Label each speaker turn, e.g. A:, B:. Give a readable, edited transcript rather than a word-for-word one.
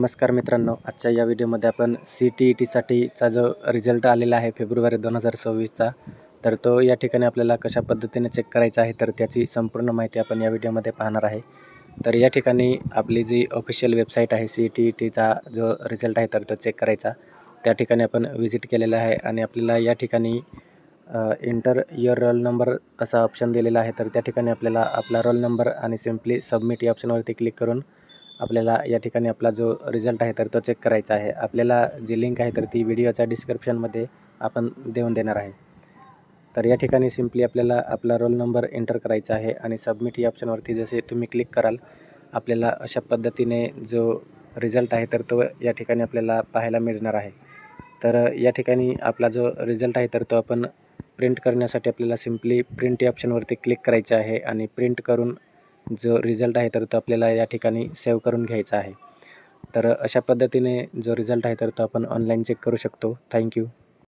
A: नमस्कार मित्रांनो, आजच्या या व्हिडिओमध्ये आपण CTETसाठीचा जो रिझल्ट आलेला आहे फेब्रुवारी 2026चा, तर तो या ठिकाणी आपल्याला कशा पद्धतीने चेक करायचा आहे, तर त्याची संपूर्ण माहिती आपण या व्हिडिओमध्ये पाहणार आहे. तर या ठिकाणी आपली जी ऑफिशियल वेबसाईट आहे CTETचा जो रिझल्ट आहे तर तो चेक करायचा. त्या ठिकाणी आपण व्हिजिट केलेलं आहे आणि आपल्याला या ठिकाणी एंटर युअर रोल नंबर असा ऑप्शन दिलेला आहे. तर त्या ठिकाणी आपल्याला आपला रोल नंबर आणि सिम्पली सबमिट या ऑप्शनवरती क्लिक करून आपल्याला या ठिकाणी आपला जो रिझल्ट आहे तर तो चेक करायचा आहे. आपल्याला जी लिंक आहे तर ती व्हिडिओच्या डिस्क्रिप्शनमध्ये आपण देऊन देणार आहे. तर या ठिकाणी सिम्पली आपल्याला आपला रोल नंबर एंटर करायचा आहे आणि सबमिट या ऑप्शनवरती जसे तुम्ही क्लिक कराल, आपल्याला अशा पद्धतीने जो रिझल्ट आहे तर तो या ठिकाणी आपल्याला पाहायला मिळणार आहे. तर या ठिकाणी आपला जो रिझल्ट आहे तर तो आपण प्रिंट करण्यासाठी आपल्याला सिम्पली प्रिंट या ऑप्शनवरती क्लिक करायचे आहे आणि प्रिंट करून जो रिझल्ट आहे तर तो आपल्याला या ठिकाणी सेव्ह करून घ्यायचा आहे. तर अशा पद्धतीने जो रिझल्ट आहे तर तो आपण ऑनलाईन चेक करू शकतो. Thank you.